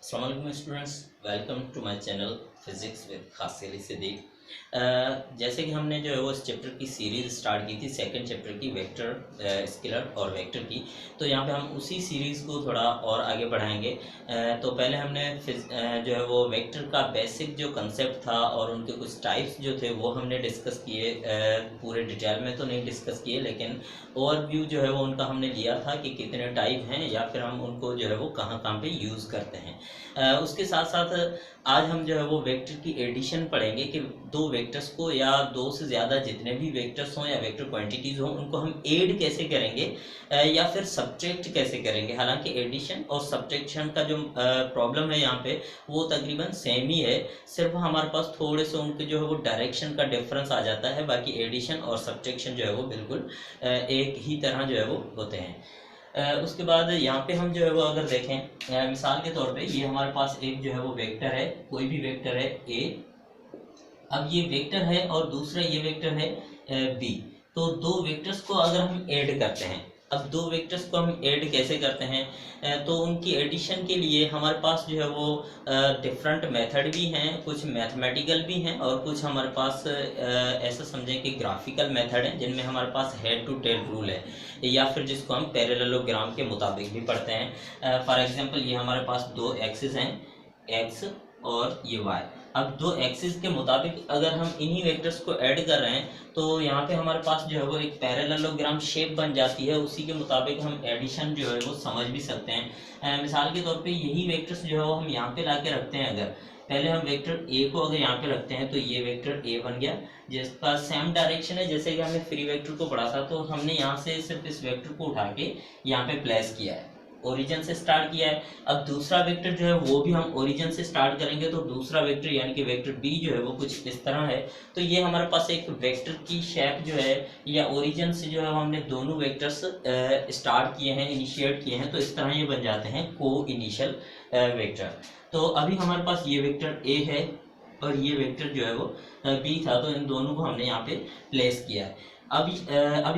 अस्सलाम वालेकुम students, welcome to my channel physics with Khasil Siddiq. जैसे कि हमने जो है वो इस चैप्टर की सीरीज़ स्टार्ट की थी, सेकंड चैप्टर की वेक्टर स्केलर और वेक्टर की। तो यहाँ पे हम उसी सीरीज़ को थोड़ा और आगे बढ़ाएंगे। तो पहले हमने जो है वो वेक्टर का बेसिक जो कंसेप्ट था और उनके कुछ टाइप्स जो थे वो हमने डिस्कस किए। पूरे डिटेल में तो नहीं डिस्कस किए, लेकिन ओवरव्यू जो है वो उनका हमने लिया था कि कितने टाइप हैं या फिर हम उनको जो है वो कहाँ कहाँ पे यूज़ करते हैं। उसके साथ साथ आज हम जो है वो वेक्टर की एडिशन पढ़ेंगे कि दो वेक्टर्स को या दो से ज़्यादा जितने भी वेक्टर्स हों या वेक्टर क्वांटिटीज़ हों उनको हम ऐड कैसे करेंगे या फिर सब्ट्रैक्ट कैसे करेंगे। हालांकि एडिशन और सब्ट्रैक्शन का जो प्रॉब्लम है यहाँ पे वो तकरीबन सेम ही है, सिर्फ हमारे पास थोड़े से उनके जो है वो डायरेक्शन का डिफरेंस आ जाता है। बाकी एडिशन और सब्ट्रैक्शन जो है वो बिल्कुल एक ही तरह जो है वो होते हैं। उसके बाद यहाँ पे हम जो है वो अगर देखें मिसाल के तौर पे ये हमारे पास एक जो है वो वेक्टर है, कोई भी वेक्टर है ए। अब ये वेक्टर है और दूसरा ये वेक्टर है बी। तो दो वेक्टर्स को अगर हम ऐड करते हैं, अब दो वेक्टर्स को हम ऐड कैसे करते हैं, तो उनकी एडिशन के लिए हमारे पास जो है वो डिफरेंट मेथड भी हैं, कुछ मैथमेटिकल भी हैं और कुछ हमारे पास ऐसा समझें कि ग्राफिकल मेथड हैं जिनमें हमारे पास हेड टू टेल रूल है या फिर जिसको हम पैरेललोग्राम के मुताबिक भी पढ़ते हैं। फॉर एग्जांपल ये हमारे पास दो एक्सिस हैं, एक्स और ये वाई। अब दो एक्सिस के मुताबिक अगर हम इन्हीं वेक्टर्स को ऐड कर रहे हैं तो यहाँ पे हमारे पास जो है वो एक पैरेललोग्राम शेप बन जाती है। उसी के मुताबिक हम एडिशन जो है वो समझ भी सकते हैं। मिसाल के तौर पे यही वेक्टर्स जो है वो हम यहाँ पे ला के रखते हैं। अगर पहले हम वेक्टर ए को अगर यहाँ पे रखते हैं तो ये वेक्टर ए बन गया जिसका सेम डायरेक्शन है जैसे कि हमने फ्री वेक्टर को पढ़ा था। तो हमने यहाँ से सिर्फ इस वेक्टर को उठा के यहाँ पे प्लेस किया है, ओरिजिन से स्टार्ट किया है। अब दूसरा वेक्टर जो है वो भी हम ओरिजिन से स्टार्ट करेंगे तो दूसरा वेक्टर यानी कि वेक्टर बी जो है वो कुछ इस तरह है। तो ये हमारे पास एक वेक्टर की शेप जो है या ओरिजिन से जो है हमने दोनों वेक्टर्स स्टार्ट किए हैं, इनिशिएट किए हैं, तो इस तरह ये बन जाते हैं को इनिशियल वेक्टर। तो अभी हमारे पास ये वेक्टर ए है और ये वेक्टर जो है वो बी था, तो इन दोनों को हमने यहाँ पे प्लेस किया है। अब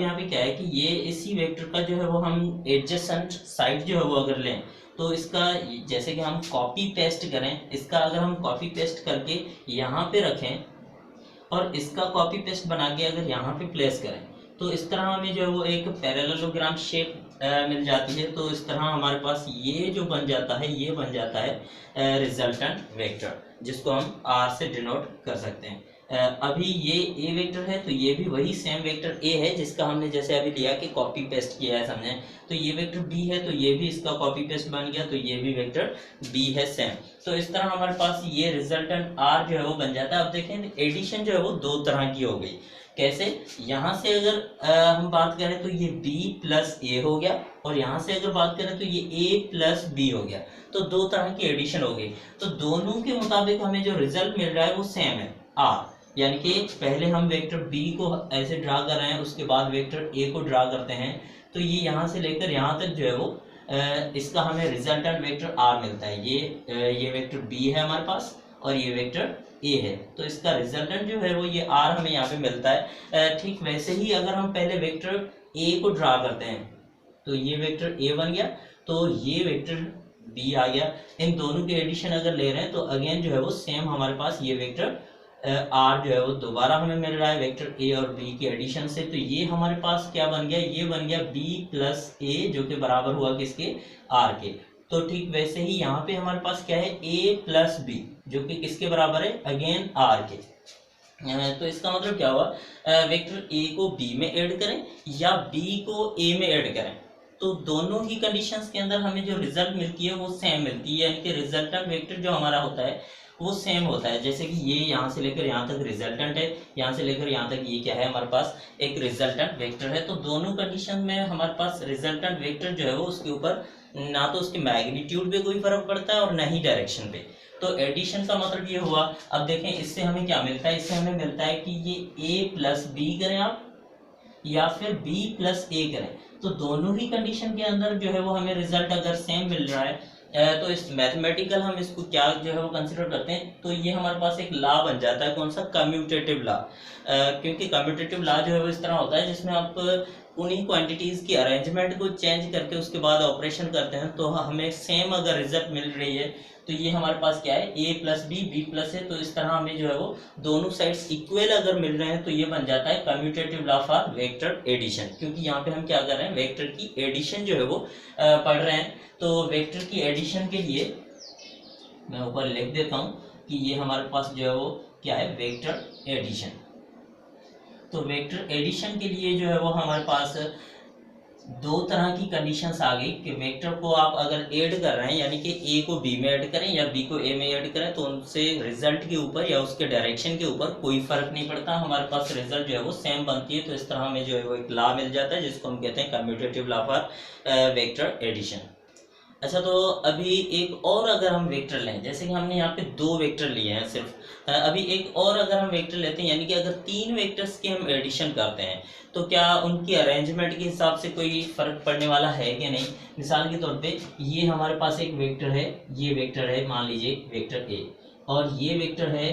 यहाँ पे क्या है कि ये इसी वेक्टर का जो है वो हम एडजेसेंट साइड जो है वो अगर लें तो इसका जैसे कि हम कॉपी पेस्ट करें, इसका अगर हम कॉपी पेस्ट करके यहाँ पे रखें और इसका कॉपी पेस्ट बना के अगर यहाँ पे प्लेस करें तो इस तरह हमें जो है वो एक पैरेललोग्राम शेप मिल जाती है। तो इस तरह हमारे पास ये जो बन जाता है ये बन जाता है रिजल्टेंट वेक्टर, जिसको हम आर से डिनोट कर सकते हैं। अभी ये ए वेक्टर है तो ये भी वही सेम वेक्टर ए है जिसका हमने जैसे अभी लिया कि कॉपी पेस्ट किया है, समझें। तो ये वेक्टर बी है तो ये भी इसका कॉपी पेस्ट बन गया, तो ये भी वेक्टर बी है सेम। तो इस तरह हमारे पास ये रिजल्टेंट आर जो है वो बन जाता है। अब देखें एडिशन जो है वो दो तरह की हो गई। कैसे, यहाँ से अगर हम बात करें तो ये b प्लस ए हो गया और यहाँ से अगर बात करें तो ये a प्लस बी हो गया। तो दो तरह की एडिशन हो गई। तो दोनों के मुताबिक हमें जो रिजल्ट मिल रहा है वो सेम है r, यानी कि पहले हम वेक्टर b को ऐसे ड्रा कर रहे हैं, उसके बाद वेक्टर a को ड्रा करते हैं। तो ये यहाँ से लेकर यहाँ तक जो है वो इसका हमें रिजल्टेंट वेक्टर r मिलता है। ये वेक्टर b है हमारे पास और ये वेक्टर ए है, तो इसका रिजल्टेंट जो है वो ये आर हमें यहाँ पे मिलता है। ठीक वैसे ही अगर हम पहले वेक्टर ए को ड्रा करते हैं तो ये वेक्टर ए बन गया, तो ये वेक्टर बी आ गया। इन दोनों के एडिशन अगर ले रहे हैं तो अगेन जो है वो सेम हमारे पास ये वेक्टर आर जो है वो दोबारा हमें मिल रहा है वेक्टर ए और बी के एडिशन से। तो ये हमारे पास क्या बन गया, ये बन गया बी प्लस ए जो कि बराबर हुआ किसके, आर के। तो ठीक वैसे ही यहाँ पे हमारे पास क्या है a प्लस बी जो कि किसके बराबर है, अगेन r के। तो इसका मतलब क्या हुआ, वेक्टर a को b में ऐड करें या b को a में ऐड करें तो दोनों ही कंडीशंस के अंदर हमें जो रिजल्ट मिलती है वो सेम मिलती है, यानी कि रिजल्टेंट वेक्टर जो हमारा होता है वो सेम होता है। जैसे कि ये यहाँ से लेकर यहाँ तक रिजल्टेंट है, यहाँ से लेकर यहाँ तक ये क्या है, हमारे पास एक रिजल्टेंट वेक्टर है। तो दोनों कंडीशन में हमारे पास रिजल्टेंट वेक्टर जो है वो उसके ऊपर ना तो उसके मैग्नीट्यूड पे कोई फर्क पड़ता है और ना ही डायरेक्शन पे। तो एडिशन का मतलब ये हुआ। अब देखें इससे हमें क्या मिलता है, इससे हमें मिलता है कि ये a प्लस बी करें आप या फिर b प्लस ए करें, तो दोनों ही कंडीशन के अंदर जो है वो हमें रिजल्ट अगर सेम मिल रहा है तो इस मैथमेटिकल हम इसको क्या जो है वो कंसिडर करते हैं, तो ये हमारे पास एक लॉ बन जाता है। कौन सा, कम्यूटेटिव लॉ। क्योंकि कम्यूटेटिव लॉ जो है वो इस तरह होता है जिसमें आप उन्हीं क्वांटिटीज की अरेंजमेंट को चेंज करके उसके बाद ऑपरेशन करते हैं तो हमें सेम अगर रिजल्ट मिल रही है तो ये हमारे पास क्या है, a प्लस बी प्लस है। तो इस तरह हमें जो है वो दोनों साइड्स इक्वल अगर मिल रहे हैं तो ये बन जाता है commutative law for vector addition, क्योंकि यहाँ पे हम क्या कर रहे हैं, वेक्टर की एडिशन जो है वो पढ़ रहे हैं। तो वेक्टर की एडिशन के लिए मैं ऊपर लिख देता हूँ कि ये हमारे पास जो है वो क्या है, वेक्टर एडिशन। तो वेक्टर एडिशन के लिए जो है वो हमारे पास दो तरह की कंडीशंस आ गई कि वेक्टर को आप अगर ऐड कर रहे हैं, यानी कि ए को बी में ऐड करें या बी को ए में ऐड करें, तो उनसे रिजल्ट के ऊपर या उसके डायरेक्शन के ऊपर कोई फर्क नहीं पड़ता, हमारे पास रिजल्ट जो है वो सेम बनती है। तो इस तरह हमें जो है वो एक लॉ मिल जाता है जिसको हम कहते हैं commutative law for vector addition. अच्छा, तो अभी एक और अगर हम वेक्टर लें, जैसे कि हमने यहाँ पे दो वेक्टर लिए हैं सिर्फ, अभी एक और अगर हम वेक्टर लेते हैं, यानी कि अगर तीन वेक्टर्स की हम एडिशन करते हैं तो क्या उनकी अरेंजमेंट के हिसाब से कोई फर्क पड़ने वाला है कि नहीं। मिसाल के तौर पे ये हमारे पास एक वेक्टर है, ये वेक्टर है मान लीजिए वेक्टर ए, और ये वेक्टर है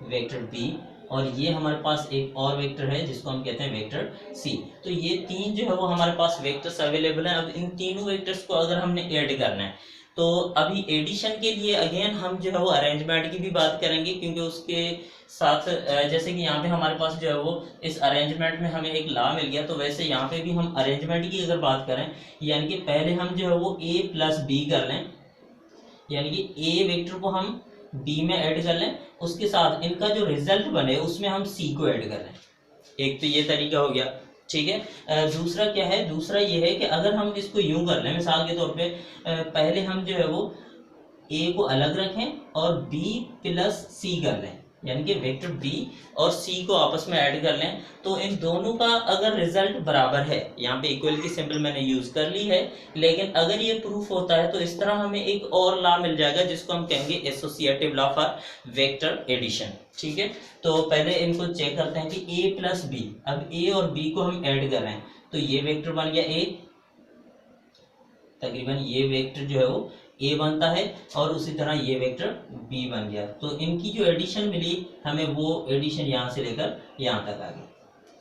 वेक्टर बी, और ये हमारे पास एक और वेक्टर है जिसको हम कहते हैं वेक्टर सी। तो ये तीन जो है वो हमारे पास वेक्टर्स अवेलेबल हैं। अब इन तीनों वेक्टर्स को अगर हमने ऐड करना है तो अभी एडिशन के लिए अगेन हम जो है वो अरेंजमेंट की भी बात करेंगे, क्योंकि उसके साथ जैसे कि यहाँ पे हमारे पास जो है वो इस अरेंजमेंट में हमें एक लॉ मिल गया, तो वैसे यहाँ पे भी हम अरेंजमेंट की अगर बात करें, यानी कि पहले हम जो है वो ए प्लस बी कर लें, यानी कि ए वेक्टर को हम बी में ऐड कर लें, उसके साथ इनका जो रिजल्ट बने उसमें हम सी को ऐड कर लें। एक तो ये तरीका हो गया, ठीक है। दूसरा क्या है, दूसरा ये है कि अगर हम इसको यूं कर लें, मिसाल के तौर पे पहले हम जो है वो ए को अलग रखें और बी प्लस सी कर लें, यानी कि वेक्टर बी और सी को आपस में ऐड कर लें, तो इन दोनों का अगर रिजल्ट बराबर है, यहाँ पे इक्वल की सिंबल मैंने यूज कर ली है, लेकिन अगर ये प्रूफ होता है तो इस तरह हमें एक और लॉ मिल जाएगा जिसको हम कहेंगे associative law for vector addition, ठीक है। तो पहले इनको चेक करते हैं कि ए प्लस बी, अब ए और बी को हम ऐड कर रहे हैं तो ये वेक्टर बन गया ए, तकरीबन ये वेक्टर जो है वो ए बनता है, और उसी तरह ये वेक्टर बी बन गया। तो इनकी जो एडिशन मिली हमें, वो एडिशन यहाँ से लेकर यहाँ तक आ गई।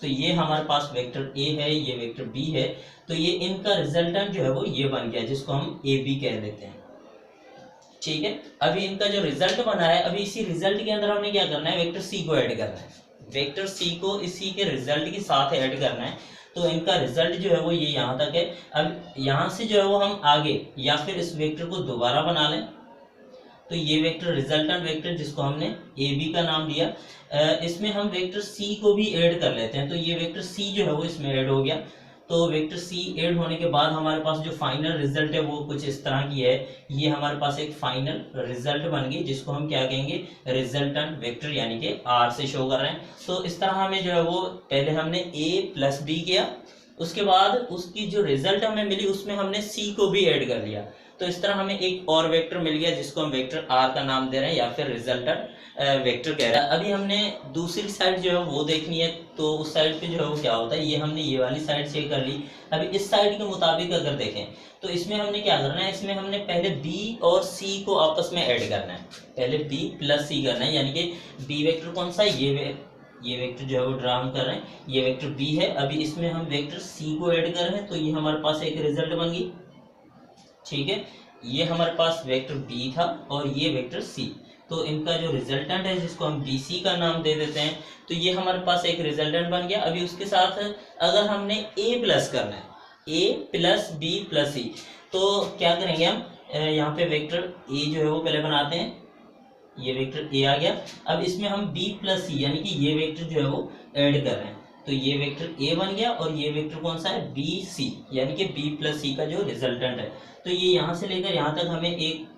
तो ये हमारे पास वेक्टर ए है, ये वेक्टर बी है, तो ये इनका रिजल्टेंट जो है वो ये बन गया जिसको हम ए बी कह देते हैं, ठीक है। अभी इनका जो रिजल्ट बना है, अभी इसी रिजल्ट के अंदर हमने क्या करना है, वेक्टर सी को ऐड करना है, वेक्टर सी को इसी के रिजल्ट के साथ ऐड करना है। तो इनका रिजल्ट जो है वो ये यहाँ तक है। अब यहाँ से जो है वो हम आगे या फिर इस वेक्टर को दोबारा बना लें, तो ये वेक्टर रिजल्टेंट वेक्टर जिसको हमने ए बी का नाम दिया, इसमें हम वेक्टर सी को भी ऐड कर लेते हैं, तो ये वेक्टर सी जो है वो इसमें ऐड हो गया। तो वेक्टर सी ऐड होने के बाद हमारे पास जो फाइनल रिजल्ट है वो कुछ इस तरह की है, ये हमारे पास एक फाइनल रिजल्ट बन गई जिसको हम क्या कहेंगे, रिजल्टेंट वेक्टर, यानी कि आर से शो कर रहे हैं। तो इस तरह हमें जो है वो पहले हमने ए प्लस बी किया, उसके बाद उसकी जो रिजल्ट हमें मिली उसमें हमने सी को भी ऐड कर लिया, तो इस तरह हमें एक और वेक्टर मिल गया जिसको हम वेक्टर आर का नाम दे रहे हैं या फिर रिजल्टेंट वेक्टर कह रहे हैं। अभी हमने दूसरी साइड जो है वो देखनी है, तो उस साइड पे जो है वो क्या होता है, ये हमने ये वाली साइड चेक कर ली। अभी इस साइड के मुताबिक अगर देखें तो इसमें हमने क्या करना है, इसमें हमने पहले बी और सी को आपस में ऐड करना है, पहले बी प्लस सी करना है, यानी कि बी वेक्टर कौन सा है, ये वेक्टर जो है वो ड्रा हम कर रहे हैं, ये वेक्टर बी है। अभी इसमें हम वेक्टर सी को ऐड कर रहे हैं, तो ये हमारे पास एक रिजल्ट बन गई, ठीक है। ये हमारे पास वेक्टर बी था और ये वेक्टर सी, तो इनका जो रिजल्टेंट है जिसको हम बी सी का नाम दे देते हैं, तो ये हमारे पास एक रिजल्टेंट बन गया। अभी उसके साथ अगर हमने ए प्लस करना है, ए प्लस बी प्लस सी, तो क्या करेंगे हम, यहाँ पे वेक्टर ए जो है वो पहले बनाते हैं, ये वेक्टर ए आ गया। अब इसमें हम बी प्लस सी यानी कि ये वेक्टर जो है वो ऐड कर रहे हैं, तो ये वेक्टर ए बन गया और ये वेक्टर कौन सा है, बी सी, यानी कि बी प्लस सी का जो रिजल्टेंट है। तो ये यहाँ से लेकर यहाँ तक हमें एक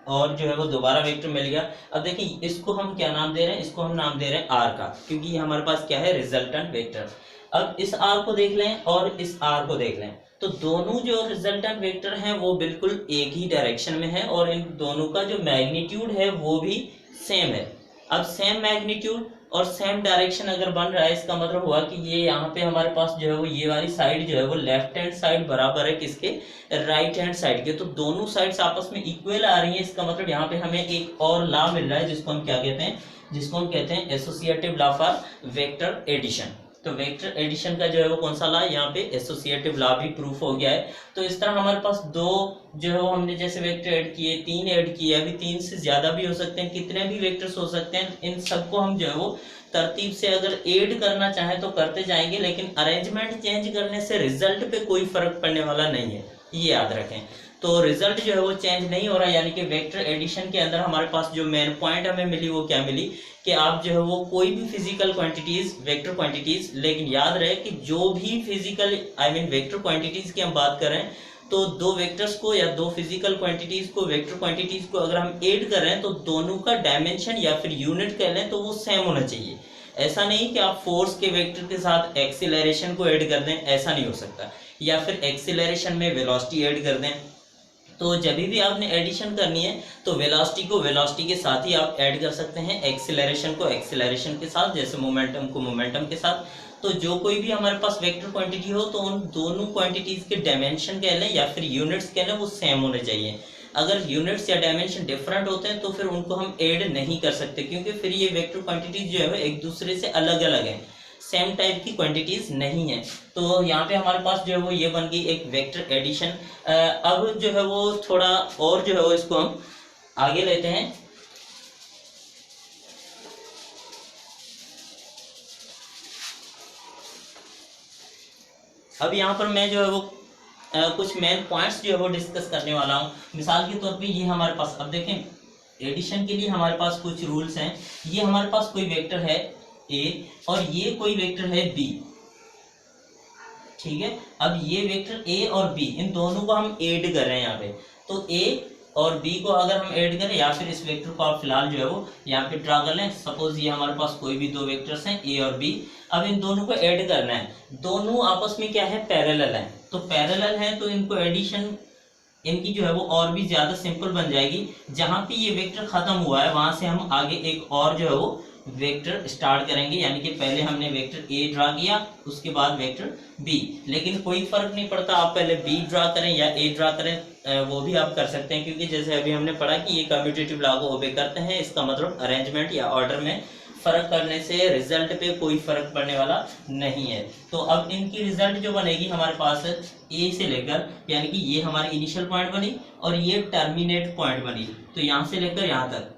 और जो है वो दोबारा वेक्टर मिल गया। अब देखिए इसको हम क्या नाम दे रहे हैं, इसको हम नाम दे रहे हैं आर का, क्योंकि ये हमारे पास क्या है, रिजल्टेंट वेक्टर। अब इस आर को देख लें और इस आर को देख लें, तो दोनों जो रिजल्टेंट वेक्टर हैं वो बिल्कुल एक ही डायरेक्शन में है और इन दोनों का जो मैग्नीट्यूड है वो भी सेम है। अब सेम मैग्नीट्यूड और सेम डायरेक्शन अगर बन रहा है, इसका मतलब हुआ कि ये यहाँ पे हमारे पास जो है वो ये वाली साइड जो है वो लेफ्ट हैंड साइड बराबर है किसके, राइट हैंड साइड के, तो दोनों साइड्स आपस में इक्वल आ रही हैं। इसका मतलब यहाँ पे हमें एक और लॉ मिल रहा है जिसको हम क्या कहते हैं, जिसको हम कहते हैं associative law for vector addition. तो वेक्टर एडिशन का जो है वो कौन सा लॉ, यहाँ पे एसोसिएटिव लॉ भी प्रूफ हो गया है। तो इस तरह हमारे पास दो जो है वो हमने जैसे वेक्टर ऐड किए, 3 ऐड किए, अभी 3 से ज्यादा भी हो सकते हैं, कितने भी वेक्टर्स हो सकते हैं, इन सबको हम जो है वो तरतीब से अगर ऐड करना चाहें तो करते जाएंगे, लेकिन अरेंजमेंट चेंज करने से रिजल्ट पे कोई फर्क पड़ने वाला नहीं है, ये याद रखें। तो रिजल्ट जो है वो चेंज नहीं हो रहा, यानी कि वेक्टर एडिशन के अंदर हमारे पास जो मेन पॉइंट हमें मिली वो क्या मिली कि आप जो है वो कोई भी फिजिकल क्वांटिटीज, वेक्टर क्वांटिटीज, लेकिन याद रहे कि जो भी फिजिकल वेक्टर क्वांटिटीज की हम बात करें तो दो वेक्टर्स को या दो फिजिकल क्वांटिटीज को, वेक्टर क्वांटिटीज को अगर हम ऐड कर रहे हैं तो दोनों का डायमेंशन या फिर यूनिट कह लें तो वो सेम होना चाहिए। ऐसा नहीं कि आप फोर्स के वेक्टर के साथ एक्सीलरेशन को ऐड कर दें, ऐसा नहीं हो सकता, या फिर एक्सीलरेशन में वेलोसिटी ऐड कर दें। तो जब भी आपने एडिशन करनी है तो वेलोसिटी को वेलोसिटी के साथ ही आप ऐड कर सकते हैं, एक्सीलरेशन को एक्सीलरेशन के साथ, जैसे मोमेंटम को मोमेंटम के साथ। तो जो कोई भी हमारे पास वेक्टर क्वांटिटी हो तो उन दोनों क्वांटिटीज के डायमेंशन कह लें या फिर यूनिट्स कह लें वो सेम होने चाहिए। अगर यूनिट्स या डायमेंशन डिफरेंट होते हैं तो फिर उनको हम ऐड नहीं कर सकते, क्योंकि फिर ये वेक्टर क्वांटिटीज जो है एक दूसरे से अलग अलग हैं, सेम टाइप की क्वांटिटीज नहीं है। तो यहाँ पे हमारे पास जो है वो ये बन गई एक वेक्टर एडिशन। अब जो है वो थोड़ा और जो है वो इसको हम आगे लेते हैं। अब यहाँ पर मैं जो है वो कुछ मेन पॉइंट्स जो है वो डिस्कस करने वाला हूँ। मिसाल के तौर पे ये हमारे पास, अब देखें एडिशन के लिए हमारे पास कुछ रूल्स हैं। ये हमारे पास कोई वेक्टर है ए और ये कोई वेक्टर है बी, ठीक है। अब ये वेक्टर ए और बी, इन दोनों को हम ऐड कर रहे हैं यहाँ पे। तो ए और बी को अगर हम ऐड करें, या फिर इस वेक्टर को आप फिलहाल जो है वो यहाँ पे ड्रा कर लें। सपोज ये हमारे पास कोई भी दो वेक्टर्स हैं ए और बी। अब इन दोनों को ऐड करना है, दोनों आपस में क्या है, पैरेलल है। तो पैरेलल है तो इनको एडिशन इनकी जो है वो और भी ज्यादा सिंपल बन जाएगी। जहां पे ये वेक्टर खत्म हुआ है वहां से हम आगे एक और जो है वो वेक्टर स्टार्ट करेंगे, यानी कि पहले हमने वेक्टर ए ड्रा किया, उसके बाद वेक्टर बी। लेकिन कोई फर्क नहीं पड़ता आप पहले बी ड्रा करें या ए ड्रा करें, वो भी आप कर सकते हैं, क्योंकि जैसे अभी हमने पढ़ा कि ये कम्यूटेटिव लॉ को ओबे करते हैं। इसका मतलब अरेंजमेंट या ऑर्डर में फर्क करने से रिजल्ट पे कोई फर्क पड़ने वाला नहीं है। तो अब इनकी रिजल्ट जो बनेगी हमारे पास ए से लेकर, यानी कि ये हमारी इनिशियल पॉइंट बनी और ये टर्मिनेट पॉइंट बनी, तो यहाँ से लेकर यहाँ तक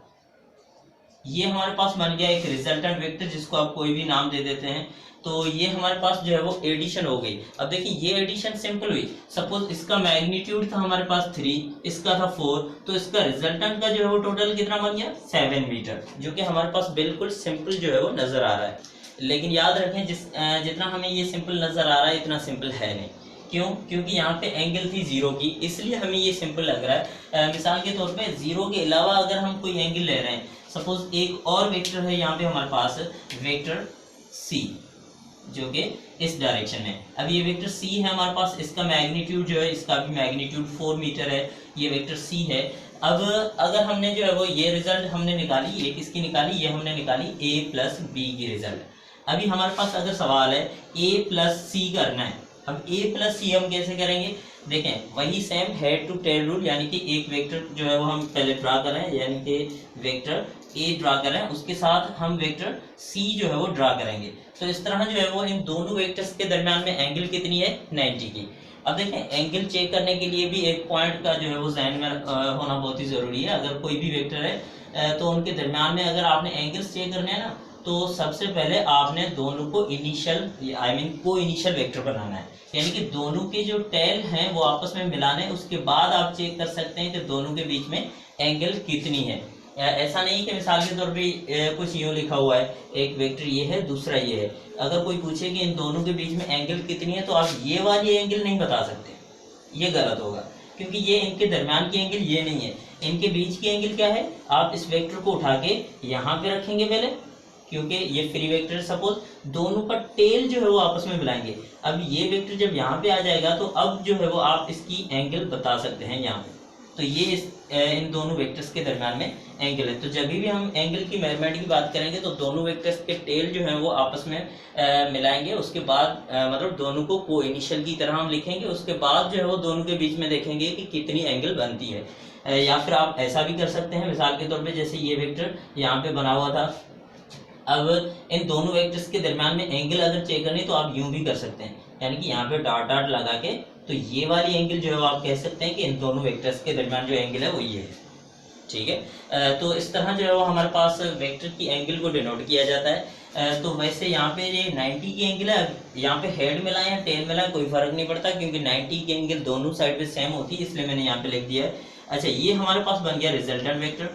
ये हमारे पास बन गया एक रिजल्टेंट वेक्टर, जिसको आप कोई भी नाम दे देते हैं। तो ये हमारे पास जो है वो एडिशन हो गई। अब देखिए ये एडिशन सिंपल हुई। सपोज इसका मैग्नीट्यूड था हमारे पास 3, इसका था 4, तो इसका रिजल्टेंट का जो है वो टोटल कितना बन गया, 7 मीटर, जो कि हमारे पास बिल्कुल सिंपल जो है वो नजर आ रहा है। लेकिन याद रखें जितना हमें ये सिंपल नजर आ रहा है इतना सिंपल है नहीं। क्यों? क्योंकि यहाँ पे एंगल थी 0 की, इसलिए हमें ये सिंपल लग रहा है। मिसाल के तौर पे 0 के अलावा अगर हम कोई एंगल ले रहे हैं, सपोज एक और वेक्टर है यहाँ पे हमारे पास वेक्टर सी, जो कि इस डायरेक्शन में। अब ये वेक्टर सी है हमारे पास, इसका मैग्नीट्यूड जो है, इसका भी मैग्नीट्यूड 4 मीटर है, ये वेक्टर सी है। अब अगर हमने जो है वो ये रिजल्ट हमने निकाली, ये किसकी निकाली, ये हमने निकाली ए प्लस बी की रिजल्ट। अभी हमारे पास अगर सवाल है ए प्लस सी करना है, अब ए प्लस सी हम कैसे करेंगे, देखें वही same head to tail rule, यानी कि एक वेक्टर जो है वो हम पहले ड्रा कर रहे हैं, यानी कि वेक्टर ए ड्रा कर रहे हैं, उसके साथ हम वेक्टर सी जो है वो ड्रा करेंगे। तो इस तरह जो है वो इन दोनों वेक्टर्स के दरमियान में एंगल कितनी है, 90 की। अब देखें एंगल चेक करने के लिए भी एक पॉइंट का जो है वो ज़हन में होना बहुत ही ज़रूरी है। अगर कोई भी वेक्टर है तो उनके दरमियान में अगर आपने एंगल्स चेक करने हैं ना, तो सबसे पहले आपने दोनों को इनिशियल को इनिशियल वेक्टर बनाना है, यानी कि दोनों के जो टेल हैं वो आपस में मिलाने, उसके बाद आप चेक कर सकते हैं कि दोनों के बीच में एंगल कितनी है। ऐसा नहीं कि मिसाल के तौर पे कुछ यूँ लिखा हुआ है, एक वेक्टर ये है दूसरा ये है, अगर कोई पूछे कि इन दोनों के बीच में एंगल कितनी है तो आप ये वाली एंगल नहीं बता सकते, ये गलत होगा, क्योंकि ये इनके दरमियान की एंगल ये नहीं है। इनके बीच की एंगल क्या है, आप इस वेक्टर को उठा के यहाँ पे रखेंगे पहले, क्योंकि ये फ्री वेक्टर, सपोज दोनों का टेल जो है वो आपस में मिलाएंगे। अब ये वेक्टर जब यहाँ पे आ जाएगा तो अब जो है वो आप इसकी एंगल बता सकते हैं यहाँ पे। तो ये इन दोनों वेक्टर्स के दरमियान में एंगल है। तो जब भी हम एंगल की मेजरमेंट की बात करेंगे तो दोनों वेक्टर्स के टेल जो है वो आपस में मिलाएंगे, उसके बाद मतलब दोनों को को इनिशियल की तरह हम लिखेंगे, उसके बाद जो है वो दोनों के बीच में देखेंगे कि कितनी एंगल बनती है। या फिर आप ऐसा भी कर सकते हैं, मिसाल के तौर पे जैसे ये वेक्टर यहाँ पे बना हुआ था, अब इन दोनों वेक्टर्स के दरम्यान में एंगल अगर चेक करनी तो आप यूं भी कर सकते हैं, यानी कि यहाँ पे डॉट डॉट लगा के, तो ये वाली एंगल जो है वो आप कह सकते हैं कि इन दोनों वेक्टर्स के दरम्यान जो एंगल है वो ये है, ठीक है। तो इस तरह जो है वो हमारे पास वेक्टर की एंगल को डिनोट किया जाता है। तो वैसे यहाँ पे ये 90 की एंगल है, यहाँ पे हेड मिला या टेल मिला कोई फर्क नहीं पड़ता, क्योंकि 90 की एंगल दोनों साइड पे सेम होती है, इसलिए मैंने यहाँ पे लिख दिया है। अच्छा, ये हमारे पास बन गया रिजल्टेंट वेक्टर।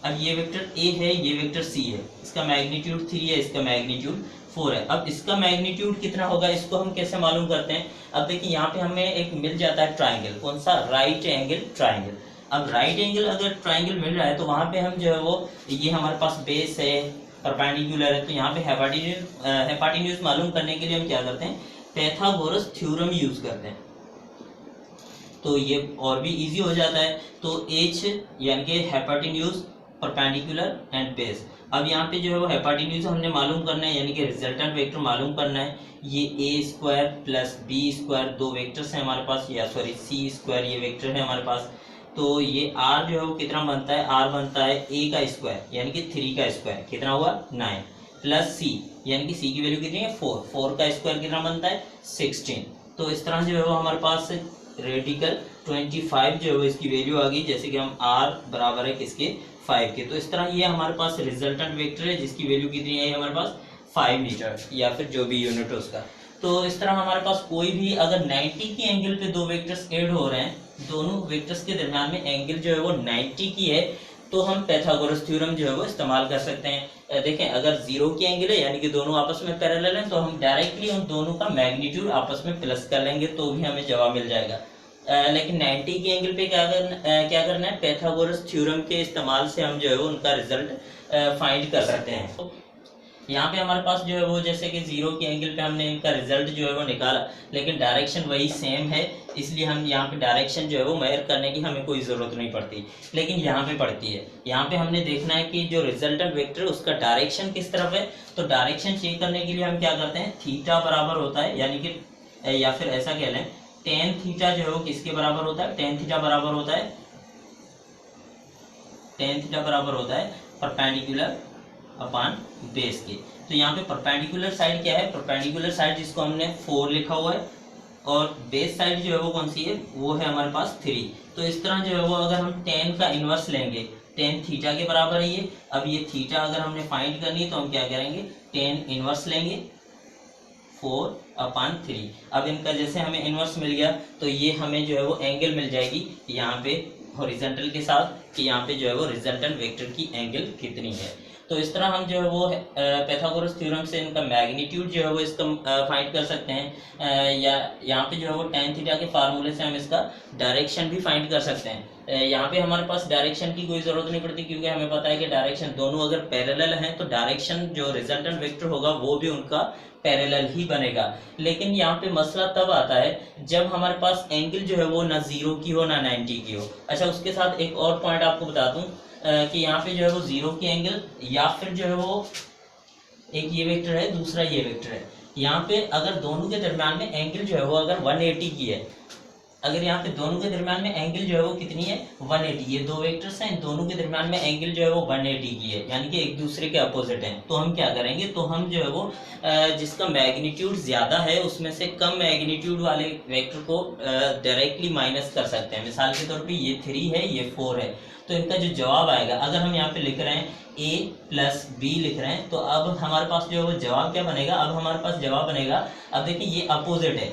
अब ये वेक्टर ए है, ये वेक्टर सी है, इसका मैग्नीट्यूड 3 है, इसका मैग्नीट्यूड 4 है। अब इसका मैग्नीट्यूड कितना होगा इसको हम कैसे मालूम करते हैं? अब देखिए यहाँ पे हमें एक मिल जाता है ट्राइंगल, कौन सा? Right angle triangle. अब राइट एंगल अगर ट्राइंगल मिल रहा है तो वहां पे हम जो है वो, ये हमारे पास बेस है, परपेंडिकुलर है, तो यहाँ पे हाइपोटेन्यूज मालूम करने के लिए हम क्या करते हैं? पाइथागोरस थ्योरम यूज करते हैं, तो ये और भी इजी हो जाता है। तो एच यानी कि हाइपोटेन्यूज, परपेंडिकुलर एंड बेस। अब यहाँ पे जो है वो हाइपोटेन्यूज हमने मालूम करना है, यानी कि रिजल्टेंट वेक्टर मालूम करना है। ये ए स्क्वायर प्लस बी स्क्वायर दो वेक्टर्स हैं हमारे पास, या सॉरी सी स्क्वायर ये वेक्टर है हमारे पास। तो ये आर जो है वो कितना बनता है? आर बनता है ए का स्क्वायर यानी कि 3 का स्क्वायर, कितना हुआ? 9, प्लस सी यानी कि सी की वैल्यू कितनी है? 4, 4 का स्क्वायर कितना बनता है? 16। तो इस तरह जो है वो हमारे पास रेडिकल 25 जो है वो इसकी वैल्यू आ गई, जैसे कि हम आर बराबर है किसके? 5 के। तो इस तरह ये हमारे पास रिजल्टेंट वेक्टर है जिसकी वैल्यू कितनी है हमारे पास? 5 मीटर, या फिर जो भी यूनिट हो उसका। तो इस तरह हमारे पास कोई भी अगर 90 की एंगल पे दो वेक्टर्स ऐड हो रहे हैं, दोनों वेक्टर्स के दरम्यान में एंगल जो है वो 90 की है, तो हम पाइथागोरस थ्योरम जो है वो इस्तेमाल कर सकते हैं। देखें, अगर 0 की एंगल है यानी कि दोनों आपस में पैरेलल हैं, तो हम डायरेक्टली उन दोनों का मैग्नीट्यूड आपस में प्लस कर लेंगे तो भी हमें जवाब मिल जाएगा। लेकिन 90 की एंगल पे क्या करना है? पाइथागोरस थ्योरम के इस्तेमाल से हम जो है वो उनका रिजल्ट फाइंड कर सकते हैं। तो यहाँ पे हमारे पास जो है वो, जैसे कि 0 की एंगल पे हमने इनका रिजल्ट जो है वो निकाला, लेकिन डायरेक्शन वही सेम है, इसलिए हम यहाँ पे डायरेक्शन जो है वो मेजर करने की हमें कोई ज़रूरत नहीं पड़ती, लेकिन यहाँ पे पड़ती है। यहाँ पे हमने देखना है कि जो रिजल्टेंट वेक्टर है उसका डायरेक्शन किस तरफ है। तो डायरेक्शन चेक करने के लिए हम क्या करते हैं? थीटा बराबर होता है, यानी कि या फिर ऐसा कह लें टेन थीटा जो है वो किसके बराबर होता है? टेन थीटा बराबर होता है, टेन थीटा बराबर होता है परपेंडिकुलर अपॉन बेस के। तो यहाँ पे परपेंडिकुलर साइड क्या है? परपेंडिकुलर साइड जिसको हमने 4 लिखा हुआ है, और बेस साइड जो है वो कौन सी है? वो है हमारे पास 3। तो इस तरह जो है वो अगर हम टेन का इन्वर्स लेंगे, टेन थीटा के बराबर है ये। अब ये थीटा अगर हमने फाइंड करनी है तो हम क्या करेंगे? टेन इन्वर्स लेंगे 4/3। अब इनका जैसे हमें इन्वर्स मिल गया तो ये हमें जो है वो एंगल मिल जाएगी यहाँ पे हॉरिजॉन्टल के साथ, कि यहाँ पे जो है वो रिजल्टेंट वेक्टर की एंगल कितनी है। तो इस तरह हम जो है वो पाइथागोरस थ्योरम से इनका मैग्नीट्यूड जो है वो इसका फाइंड कर सकते हैं, या यहाँ पे जो है वो टेन थीटा के फार्मूले से हम इसका डायरेक्शन भी फाइंड कर सकते हैं। यहाँ पे हमारे पास डायरेक्शन की कोई ज़रूरत नहीं पड़ती, क्योंकि हमें पता है कि डायरेक्शन दोनों अगर पैरेलल हैं तो डायरेक्शन जो रिजल्टेंट वेक्टर होगा वो भी उनका पैरेलल ही बनेगा। लेकिन यहाँ पे मसला तब आता है जब हमारे पास एंगल जो है वो ना 0 की हो ना 90 की हो। अच्छा, उसके साथ एक और पॉइंट आपको बता दूं कि यहाँ पे जो है वो 0 की एंगल, या फिर जो है वो एक ये वेक्टर है, दूसरा ये वेक्टर है, यहाँ पे अगर दोनों के दरम्यान में एंगल जो है वो अगर 180 की है, अगर यहाँ पे दोनों के दरम्यान में एंगल जो है वो कितनी है? 180। ये दो वेक्टर्स हैं, इन दोनों के दरम्यान में एंगल जो है वो 180 की है, यानी कि एक दूसरे के अपोजिट हैं। तो हम क्या करेंगे? तो हम जो है वो जिसका मैग्नीट्यूड ज़्यादा है उसमें से कम मैग्नीट्यूड वाले वेक्टर को डायरेक्टली माइनस कर सकते हैं। मिसाल के तौर पर ये 3 है, ये 4 है, तो इनका जो जवाब आएगा, अगर हम यहाँ पे लिख रहे हैं a प्लस बी लिख रहे हैं, तो अब हमारे पास जो है वो जवाब क्या बनेगा? अब हमारे पास जवाब बनेगा, अब देखिए ये अपोजिट है,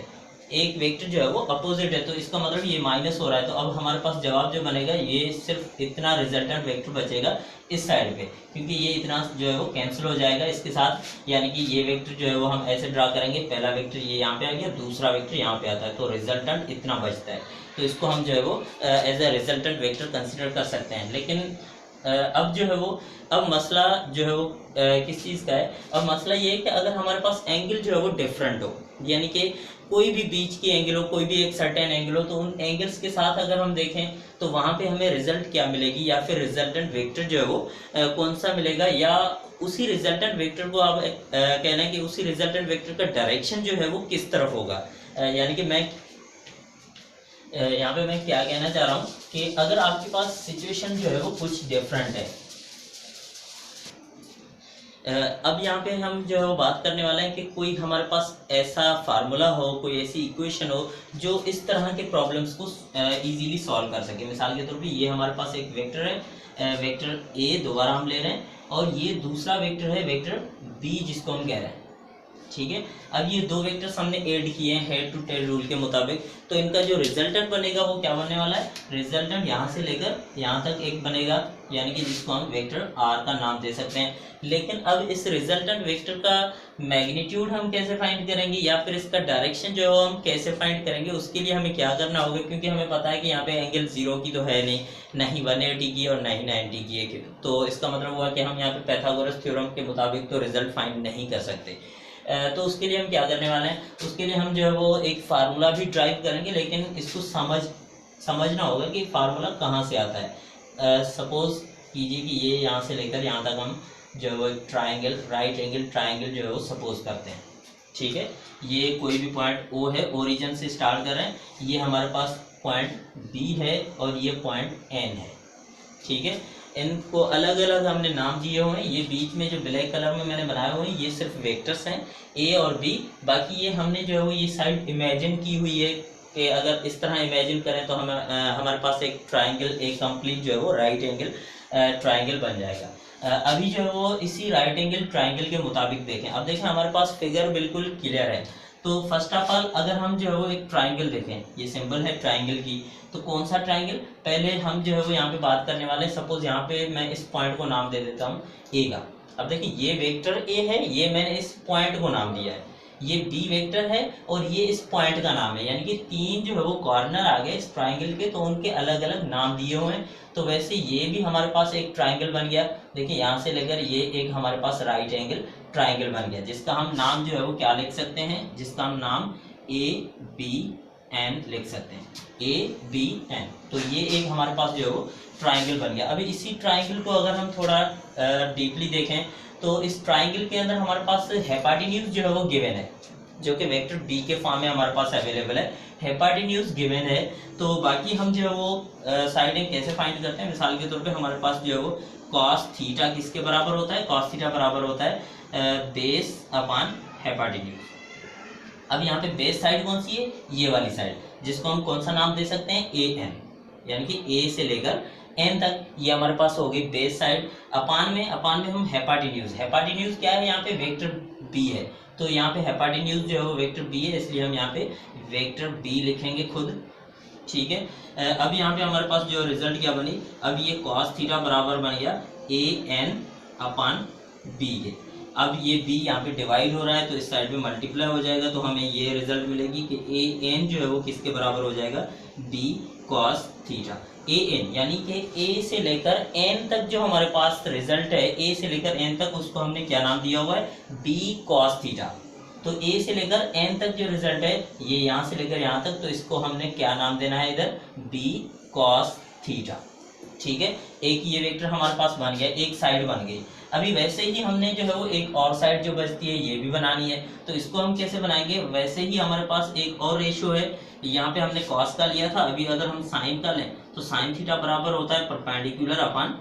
एक वेक्टर जो है वो अपोजिट है, तो इसका मतलब ये माइनस हो रहा है। तो अब हमारे पास जवाब जो बनेगा ये सिर्फ इतना रिजल्टेंट वेक्टर बचेगा इस साइड पे, क्योंकि ये इतना जो है वो कैंसिल हो जाएगा इसके साथ, यानी कि ये वेक्टर जो है वो हम ऐसे ड्रा करेंगे, पहला वेक्टर ये यहाँ पे आ गया, दूसरा वेक्टर यहाँ पे आता है, तो रिजल्टेंट इतना बचता है। तो इसको हम जो है वो as a resultant vector consider कर सकते हैं। लेकिन अब जो है वो, अब मसला जो है वो किस चीज़ का है? अब मसला ये है कि अगर हमारे पास एंगल जो है वो डिफरेंट हो, यानी कि कोई भी बीच की एंगल हो, कोई भी एक सर्टेन एंगल हो, तो उन एंगल्स के साथ अगर हम देखें तो वहाँ पे हमें रिजल्ट क्या मिलेगी, या फिर रिजल्टेंट वेक्टर जो है वो कौन सा मिलेगा, या उसी रिजल्टेंट वेक्टर को आप कहना है कि उसी रिजल्टेंट वेक्टर का डायरेक्शन जो है वो किस तरफ होगा। यानी कि मैं यहाँ पे मैं क्या कहना चाह रहा हूँ कि अगर आपके पास सिचुएशन जो है वो कुछ डिफरेंट है, अब यहाँ पे हम जो है वो बात करने वाले हैं कि कोई हमारे पास ऐसा फार्मूला हो, कोई ऐसी इक्वेशन हो जो इस तरह के प्रॉब्लम्स को इजीली सॉल्व कर सके। मिसाल के तौर पे ये हमारे पास एक वेक्टर है, वेक्टर ए दोबारा हम ले रहे हैं, और ये दूसरा वेक्टर है वेक्टर बी जिसको हम कह रहे हैं, ठीक है। अब ये दो वेक्टर्स हमने ऐड किए हैं हेड टू टेल रूल के मुताबिक, तो इनका जो रिजल्टेंट बनेगा वो क्या बनने वाला है, रिजल्टेंट यहाँ से लेकर यहाँ तक एक बनेगा, यानी कि जिसको हम वेक्टर आर का नाम दे सकते हैं। लेकिन अब इस रिजल्टेंट वेक्टर का मैग्नीट्यूड हम कैसे फाइंड करेंगे, या फिर इसका डायरेक्शन जो है हम कैसे फाइंड करेंगे, उसके लिए हमें क्या करना होगा, क्योंकि हमें पता है कि यहाँ पे एंगल 0 की तो है नहीं, ना ही 180 की और ना ही 90 की है, तो इसका मतलब हुआ कि हम यहाँ पे पैथागोरस थ्योरम के मुताबिक तो रिजल्ट फाइंड नहीं कर सकते। तो उसके लिए हम क्या करने वाले हैं, उसके लिए हम जो है वो एक फार्मूला भी ड्राइव करेंगे, लेकिन इसको समझना होगा कि फार्मूला कहाँ से आता है। सपोज कीजिए कि ये यहाँ से लेकर यहाँ तक हम जो है वो एक ट्राइंगल, राइट एंगल ट्राइंगल जो है वो सपोज करते हैं, ठीक है। ये कोई भी पॉइंट ओ है, ओरिजिन से स्टार्ट कर रहे हैं, ये हमारे पास पॉइंट बी है और ये पॉइंट एन है, ठीक है। इनको अलग अलग हमने नाम दिए हुए हैं। ये बीच में जो ब्लैक कलर में मैंने बनाए हुए हैं ये सिर्फ वेक्टर्स हैं ए और बी। बाकी ये हमने जो है वो ये साइड इमेजिन की हुई है कि अगर इस तरह इमेजिन करें तो हमें हमारे पास एक ट्राइंगल, एक कंप्लीट जो है वो राइट एंगल ट्राइंगल बन जाएगा। अभी जो है वो इसी राइट एंगल ट्राइंगल के मुताबिक देखें। अब देखें हमारे पास फिगर बिल्कुल क्लियर है। तो फर्स्ट ऑफ ऑल अगर हम जो है वो एक ट्राइंगल देखें, ये सिंबल है ट्राइंगल की, तो कौन सा ट्राइंगल, पहले हम जो है वो यहाँ पे बात करने वाले हैं। सपोज यहाँ पे मैं इस पॉइंट को नाम दे देता हूँ ए का। अब देखिए ये वेक्टर ए है, ये मैंने इस पॉइंट को नाम दिया है, ये बी वेक्टर है और ये इस पॉइंट का नाम है, यानी कि तीन जो है वो कॉर्नर आ गए इस ट्राइंगल के, तो उनके अलग अलग नाम दिए हुए हैं। तो वैसे ये भी हमारे पास एक ट्राइंगल बन गया। देखिए यहाँ से लेकर ये एक हमारे पास राइट एंगल ट्राइंगल बन गया, जिसका हम नाम जो है वो क्या लिख सकते हैं, जिसका हम नाम ए बी एन लिख सकते हैं, ए बी एन। तो ये एक हमारे पास जो है वो ट्राइंगल बन गया। अभी इसी ट्राइंगल को अगर हम थोड़ा डीपली देखें तो इस ट्राइंगल के अंदर हमारे पास हेपाटिन्यूज जो है वो गिवन है, जो कि वेक्टर बी के फॉर्म में हमारे पास अवेलेबल है। हेपाटिन्यूज गिवन है, तो बाकी हम जो है वो साइडें कैसे फाइंड करते हैं। मिसाल के तौर पे हमारे पास जो है वो कॉस थीटा किसके बराबर होता है, कॉस थीटा बराबर होता है बेस अपॉन हेपाटिन्यूज। अब यहाँ पे बेस साइड कौन सी है, ये वाली साइड, जिसको हम कौन सा नाम दे सकते हैं, ए एन, यानी कि ए से लेकर एन तक ये हमारे पास हो गई बेस साइड। अपान में हम हेपाटिन्यूज, हेपाटिन्यूज क्या है, यहाँ पे वेक्टर बी है, तो यहाँ पे हेपाटिन्यूज जो है वो वेक्टर बी है, इसलिए हम यहाँ पे वेक्टर बी लिखेंगे खुद, ठीक है। अब यहाँ पे हमारे पास जो रिजल्ट क्या बनी, अब ये कॉस थीटा बराबर बन गया ए एन अपान बी के। अब ये b यहाँ पे डिवाइड हो रहा है तो इस साइड में मल्टीप्लाई हो जाएगा, तो हमें ये रिजल्ट मिलेगी कि ए एन जो है वो किसके बराबर हो जाएगा, b cos theta. A N यानी कि a से लेकर n तक जो हमारे पास रिजल्ट है, a से लेकर n तक, उसको हमने क्या नाम दिया हुआ है, b cos थीटा। तो a से लेकर n तक जो रिजल्ट है, ये यहाँ से लेकर यहाँ तक, तो इसको हमने क्या नाम देना है इधर, b cos थीटा, ठीक है। एक ये वेक्टर हमारे पास बन गया, एक साइड बन गई। अभी वैसे ही हमने जो है वो एक और साइड जो बचती है ये भी बनानी है, तो इसको हम कैसे बनाएंगे, वैसे ही हमारे पास एक और रेशियो है, यहाँ पे हमने कॉस का लिया था, अभी अगर हम साइन का लें तो साइन थीटा बराबर होता है परपेंडिकुलर अपॉन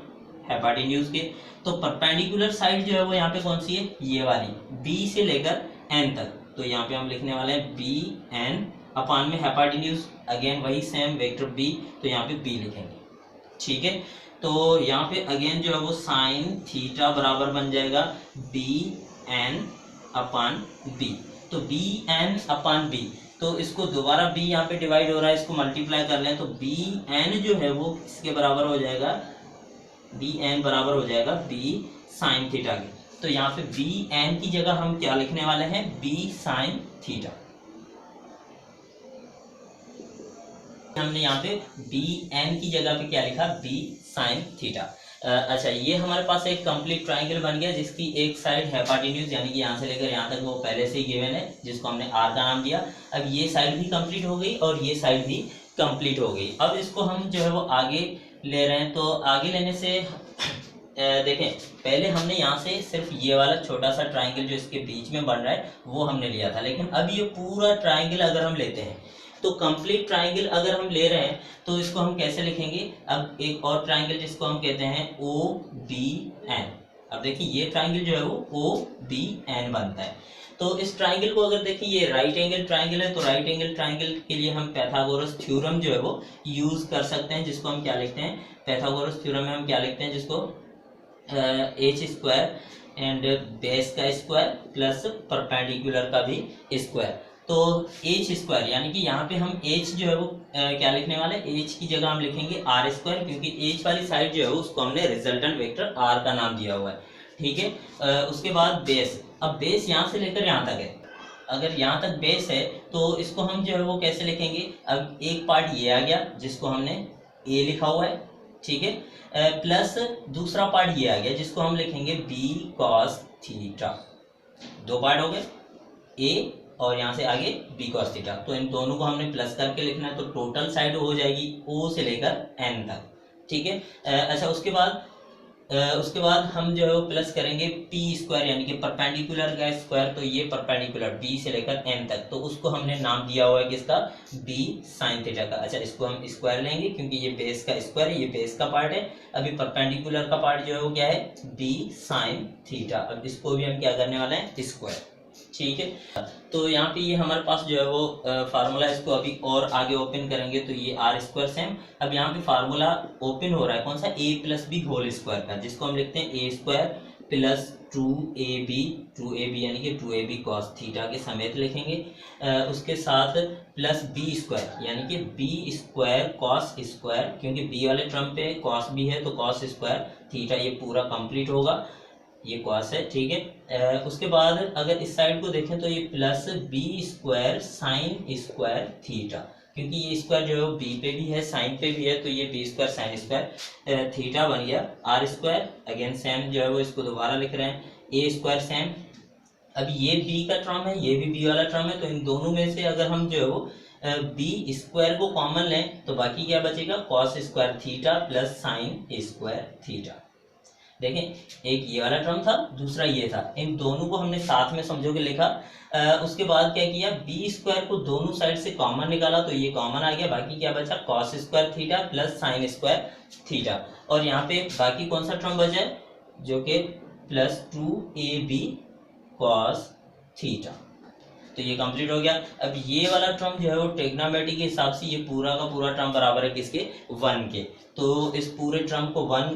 हेपाटिन्यूज के। तो परपेंडिकुलर साइड जो है वो यहाँ पे कौन सी है, ये वाली, बी से लेकर एन तक, तो यहाँ पे हम लिखने वाले हैं बी एन अपॉन में हेपाटिन्यूज, अगेन वही सेम वेक्टर बी, तो यहाँ पे बी लिखेंगे, ठीक है। तो यहाँ पे अगेन जो है वो साइन थीटा बराबर बन जाएगा बी एन अपान बी, तो बी एन अपान बी, तो इसको दोबारा बी यहाँ पे डिवाइड हो रहा है, इसको मल्टीप्लाई कर लें तो बी एन जो है वो किसके बराबर हो जाएगा, बी एन बराबर हो जाएगा बी साइन थीटा के। तो यहाँ पे बी एन की जगह हम क्या लिखने वाले हैं, बी साइन थीटा। हमने यहाँ पे बी एन की जगह पे क्या लिखा, बी साइन थीटा। अच्छा, ये हमारे पास एक कंप्लीट ट्राइंगल बन गया जिसकी एक साइड हेपाटिन्यूज यानी कि यहाँ से लेकर यहाँ तक वो पहले से ही गिवन है, जिसको हमने आर का नाम दिया। अब ये साइड भी कंप्लीट हो गई और ये साइड भी कंप्लीट हो गई। अब इसको हम जो है वो आगे ले रहे हैं, तो आगे लेने से देखें, पहले हमने यहाँ से सिर्फ ये वाला छोटा सा ट्राइंगल जो इसके बीच में बन रहा है वो हमने लिया था, लेकिन अब ये पूरा ट्राइंगल अगर हम लेते हैं तो कंप्लीट ट्राइंगल अगर हम ले रहे हैं तो इसको हम कैसे लिखेंगे। अब एक और ट्राइंगल जिसको हम कहते हैं ओ बी एन, अब देखिए ये ट्राइंगल जो है वो ओ बी एन बनता है। तो इस ट्राइंगल को अगर देखिए ये राइट एंगल ट्राइंगल है, तो राइट एंगल ट्राइंगल के लिए हम पैथागोरस थ्योरम जो है वो यूज कर सकते हैं, जिसको हम क्या लिखते हैं, पैथागोरस थ्योरम में हम क्या लिखते हैं, जिसको एच स्क्वायर एंड बेस का स्क्वायर प्लस परपेंडिकुलर का भी स्क्वायर। तो एच स्क्वायर यानी कि यहाँ पे हम एच जो है वो क्या लिखने वाले, एच की जगह हम लिखेंगे आर स्क्वायर, क्योंकि एच वाली साइड जो है उसको हमने रिजल्टेंट वेक्टर आर का नाम दिया हुआ है। ठीक है, उसके बाद बेस, अब बेस यहाँ से लेकर यहाँ तक है, अगर यहाँ तक बेस है तो इसको हम जो है वो कैसे लिखेंगे, अब एक पार्ट ये आ गया जिसको हमने ए लिखा हुआ है, ठीक है, प्लस दूसरा पार्ट ये आ गया जिसको हम लिखेंगे बी कॉस थीटा। दो पार्ट हो गए, ए और यहाँ से आगे बी कॉस थीटा, तो इन दोनों को हमने प्लस करके लिखना है, तो टोटल साइड हो जाएगी ओ से लेकर एन तक। ठीक है, अच्छा उसके बाद हम जो है वो प्लस करेंगे पी स्क्वायर यानी कि परपेंडिकुलर का स्क्वायर, तो ये परपेंडिकुलर बी से लेकर एन तक, तो उसको हमने नाम दिया हुआ है किसका, बी साइन थीटा का। अच्छा इसको हम स्क्वायर लेंगे क्योंकि ये बेस का स्क्वायर है, ये बेस का पार्ट है, अभी परपेंडिकुलर का पार्ट जो है वो क्या है, बी साइन थीटा। अब इसको भी हम क्या करने वाले हैं, स्क्वायर। ठीक है, तो यहाँ पे ये हमारे पास जो है वो फार्मूला, इसको अभी और आगे ओपन करेंगे तो ये आर स्क्वायर सेम। अब यहाँ पे फार्मूला ओपन हो रहा है कौन सा, ए प्लस बी होल स्क्वायर का, जिसको हम लिखते हैं ए स्क्वायर प्लस 2ab यानी कि 2ab कॉस थीटा के समेत लिखेंगे, उसके साथ प्लस बी स्क्वायर यानी कि बी स्क्वायर कॉस स्क्वायर, क्योंकि बी वाले टर्म पे कॉस भी है तो कॉस स्क्वायर थीटा, ये पूरा कंप्लीट होगा, ये कॉस है। ठीक है, उसके बाद अगर इस साइड को देखें तो ये plus B square sine square theta, क्योंकि ये स्क्वायर जो है वो बी पे भी है साइन पे भी है, तो ये B square sine square theta बन गया। आर स्क्वायर अगेन सेम जो है वो इसको दोबारा लिख रहे हैं, ए स्क्वायर सेम, अब ये बी का टर्म है, ये भी बी वाला टर्म है, तो इन दोनों में से अगर हम जो है वो बी स्क्वायर को कॉमन लें तो बाकी क्या बचेगा, cos square theta plus sign square theta. देखें एक ये वाला टर्म था, दूसरा ये था, इन दोनों को हमने साथ में समझो के लिखा। उसके बाद क्या किया, बी स्क्वायर को दोनों साइड से कॉमन निकाला तो ये कॉमन आ गया, बाकी क्या बचा, cos square theta plus sign square theta, और यहाँ पे बाकी कौन सा टर्म बचा है, जो कि प्लस 2ab कॉस थीटा, तो ये कंप्लीट हो गया। अब ये वाला टर्म जो है वो ट्रिग्नोमेट्री के हिसाब से ये पूरा का पूरा टर्म बराबर है किसके, 1 के, तो इस पूरे टर्म को 1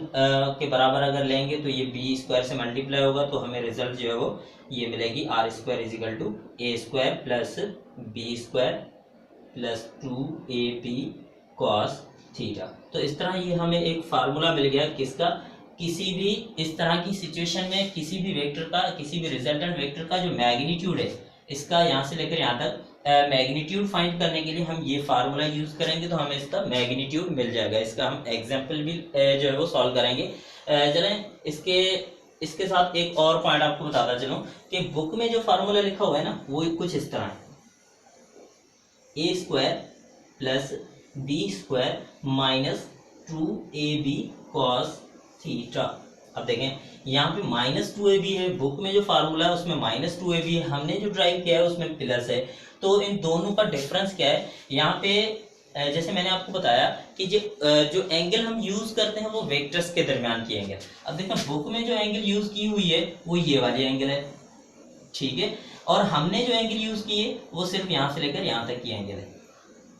के बराबर अगर लेंगे तो ये बी स्क्वायर से मल्टीप्लाई होगा, तो हमें रिजल्ट जो है वो ये मिलेगी, R square is equal to A square plus B square plus 2ab cos theta. तो इस तरह ये हमें एक फार्मूला मिल गया किसका, किसी भी इस तरह की सिचुएशन में किसी भी वेक्टर का, किसी भी रिजल्टेंट वेक्टर का जो मैग्नीट्यूड है, इसका यहाँ से लेकर यहाँ तक मैग्नीट्यूड फाइंड करने के लिए हम ये फार्मूला यूज करेंगे, तो हमें इसका मैग्नीट्यूड मिल जाएगा। इसका हम एग्जांपल भी जो है वो सॉल्व करेंगे। चलें इसके साथ एक और पॉइंट आपको बताता चलूं कि बुक में जो फार्मूला लिखा हुआ है ना वो कुछ इस तरह है, a square plus B square minus 2ab cos theta. अब देखें यहाँ पे -2ab है, बुक में जो फार्मूला है उसमें -2ab है, हमने जो ड्राइव किया है उसमें प्लस है, तो इन दोनों का डिफरेंस क्या है, यहाँ पे जैसे मैंने आपको बताया कि जो एंगल हम यूज करते हैं वो वेक्टर्स के दरमियान की एंगल। अब देखें बुक में जो एंगल यूज की हुई है वो ये वाली एंगल है, ठीक है, और हमने जो एंगल यूज की है वो सिर्फ यहाँ से लेकर यहाँ तक की एंगल है।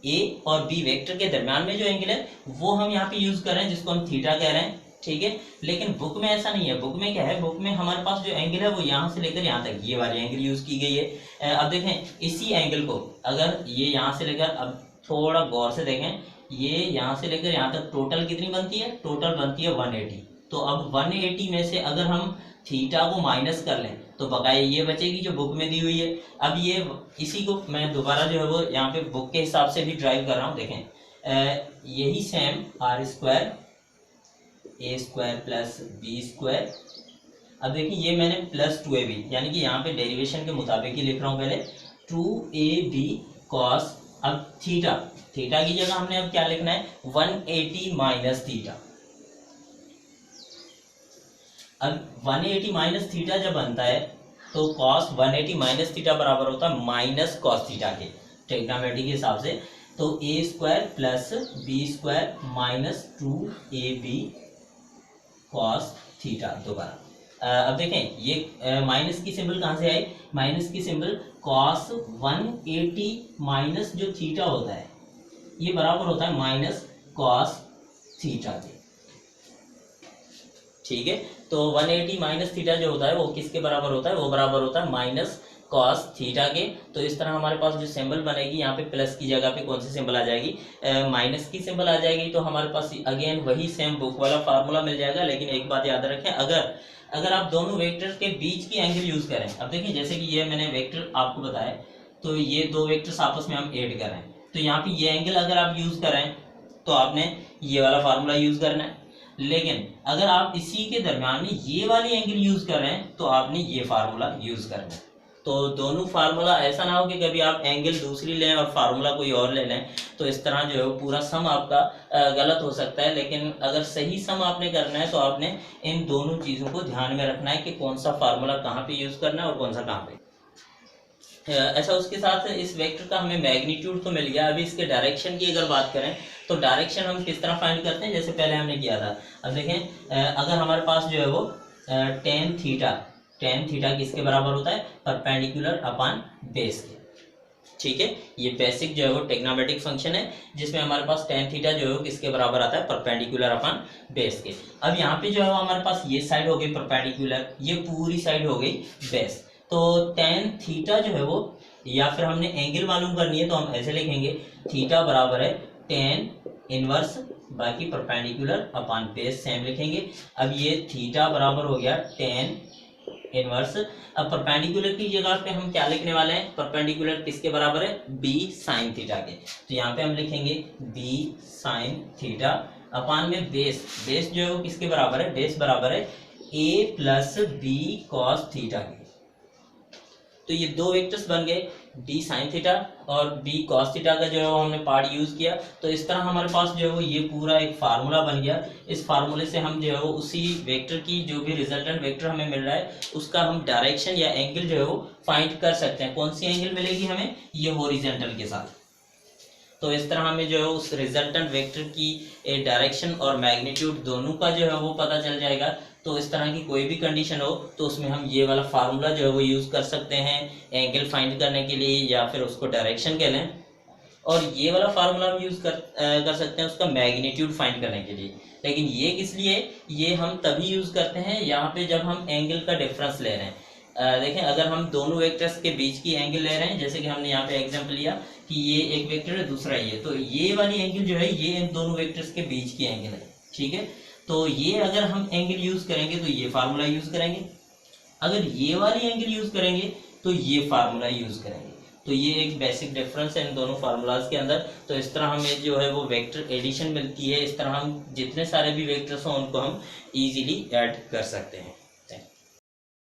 ए और बी वेक्टर के दरमियान में जो एंगल है वो हम यहाँ पे यूज कर रहे हैं, जिसको हम थीटा कह रहे हैं, ठीक है। लेकिन बुक में ऐसा नहीं है, बुक में क्या है, बुक में हमारे पास जो एंगल है वो यहाँ से लेकर यहाँ तक ये वाली एंगल यूज की गई है। अब देखें इसी एंगल को अगर ये यहाँ से लेकर, अब थोड़ा गौर से देखें, ये यहाँ से लेकर यहाँ तक टोटल कितनी बनती है, टोटल बनती है 180। तो अब 180 में से अगर हम थीटा को माइनस कर लें तो बकाया ये बचेगी जो बुक में दी हुई है। अब ये इसी को मैं दोबारा जो है वो यहाँ पे बुक के हिसाब से भी ड्राइव कर रहा हूँ। देखें यही same R square A square plus B square, अब देखिए ये मैंने प्लस 2ab यानी कि यहाँ पे डेरिवेशन के मुताबिक ही लिख रहा हूँ, पहले 2ab कॉस, अब थीटा की जगह हमने अब क्या लिखना है, 180 माइनस थीटा। अब 180 माइनस थीटा जब बनता है तो कॉस 180 माइनस थीटा बराबर होता है माइनस कॉस थीटा के, ट्रिग्नोमेट्री के हिसाब से, तो a square plus B square minus 2ab cos theta दोबारा। अब देखें ये माइनस की सिंबल कहाँ से आई, माइनस की सिंबल cos 180 माइनस जो थीटा होता है ये बराबर होता है माइनस cos थीटा के, ठीक है। तो 180 माइनस थीटा जो होता है वो किसके बराबर होता है, वो बराबर होता है माइनस cos थीटा के। तो इस तरह हमारे पास जो सिंबल बनेगी यहाँ पे प्लस की जगह पे कौन सी सिंबल आ जाएगी, माइनस की सिंबल आ जाएगी। तो हमारे पास अगेन वही सेम बुक वाला फार्मूला मिल जाएगा, लेकिन एक बात याद रखें, अगर आप दोनों वेक्टर के बीच की एंगल यूज करें, अब देखिए जैसे कि ये मैंने वेक्टर आपको बताया, तो ये दो वेक्टर्स आपस में हम ऐड करें, तो यहाँ पे ये एंगल अगर आप यूज करें तो आपने ये वाला फार्मूला यूज करना है, लेकिन अगर आप इसी के दरम्यान में ये वाली एंगल यूज कर रहे हैं तो आपने ये फार्मूला यूज करना है। तो दोनों फार्मूला, ऐसा ना हो कि कभी आप एंगल दूसरी लें और फार्मूला कोई और ले लें, तो इस तरह जो है वो पूरा सम आपका गलत हो सकता है। लेकिन अगर सही सम आपने करना है तो आपने इन दोनों चीज़ों को ध्यान में रखना है कि कौन सा फार्मूला कहाँ पे यूज़ करना है और कौन सा कहाँ पे। ऐसा उसके साथ इस वेक्टर का हमें मैग्नीट्यूड तो मिल गया। अभी इसके डायरेक्शन की अगर बात करें तो डायरेक्शन हम किस तरह फाइंड करते हैं, जैसे पहले हमने किया था। अब देखें अगर हमारे पास जो है वो टेन थीटा किसके बराबर होता है, परपेंडिकुलर अपॉन बेस के, ठीक है। ये बेसिक जो है वो टेक्नोमेट्रिक फंक्शन है जिसमें हमारे पास टेन थीटा जो है वो किसके बराबर आता है, परपेंडिकुलर अपॉन बेस के। अब यहाँ पे जो है वो हमारे पास ये साइड हो गई परपेंडिकुलर, ये पूरी साइड हो गई बेस। तो टेन थीटा जो है वो, या फिर हमने एंगल मालूम करनी है तो हम ऐसे लिखेंगे, थीटा बराबर है टेन इनवर्स बाकी परपेंडिकुलर अपॉन बेस, सेम लिखेंगे। अब ये थीटा बराबर हो गया टेन इनवर्स। अब परपेंडिकुलर की जगह पे हम क्या लिखने वाले हैं, परपेंडिकुलर किसके बराबर है, बी साइन थीटा के। तो यहाँ पे हम लिखेंगे बी साइन थीटा अपॉन में बेस जो है वो किसके बराबर है, बेस बराबर है ए प्लस बी कॉस थीटा के। तो ये दो वेक्टर्स बन गए, b साइन थीटा और b कॉस थीटा का जो है वो हमने पार्ट यूज किया। तो इस तरह हमारे पास जो है वो ये पूरा एक फार्मूला बन गया। इस फार्मूले से हम जो है वो उसी वेक्टर की जो भी रिजल्टेंट वेक्टर हमें मिल रहा है उसका हम डायरेक्शन या एंगल जो है वो फाइंड कर सकते हैं। कौन सी एंगल मिलेगी हमें, ये हॉरिजॉन्टल के साथ। तो इस तरह हमें जो है उस रिजल्टेंट वेक्टर की डायरेक्शन और मैग्नीट्यूड दोनों का जो है वो पता चल जाएगा। तो इस तरह की कोई भी कंडीशन हो तो उसमें हम ये वाला फार्मूला जो है वो यूज़ कर सकते हैं एंगल फाइंड करने के लिए, या फिर उसको डायरेक्शन कह लें। और ये वाला फार्मूला हम यूज़ कर सकते हैं उसका मैग्नीट्यूड फाइंड करने के लिए। लेकिन ये किस लिए, ये हम तभी यूज़ करते हैं यहाँ पे जब हम एंगल का डिफरेंस ले रहे हैं। देखें अगर हम दोनों वेक्टर्स के बीच की एंगल ले रहे हैं, जैसे कि हमने यहाँ पे एग्जांपल लिया कि ये एक वेक्टर है दूसरा ये, तो ये वाली एंगल जो है ये इन दोनों वेक्टर्स के बीच की एंगल है, ठीक है। तो ये अगर हम एंगल यूज करेंगे तो ये फार्मूला यूज करेंगे, अगर ये वाली एंगल यूज करेंगे तो ये फार्मूला यूज करेंगे। तो ये एक बेसिक डिफरेंस है इन दोनों फार्मूलाज के अंदर। तो इस तरह हमें जो है वो वेक्टर एडिशन मिलती है। इस तरह हम जितने सारे भी वेक्टर्स हों उनको हम इजीली ऐड कर सकते हैं।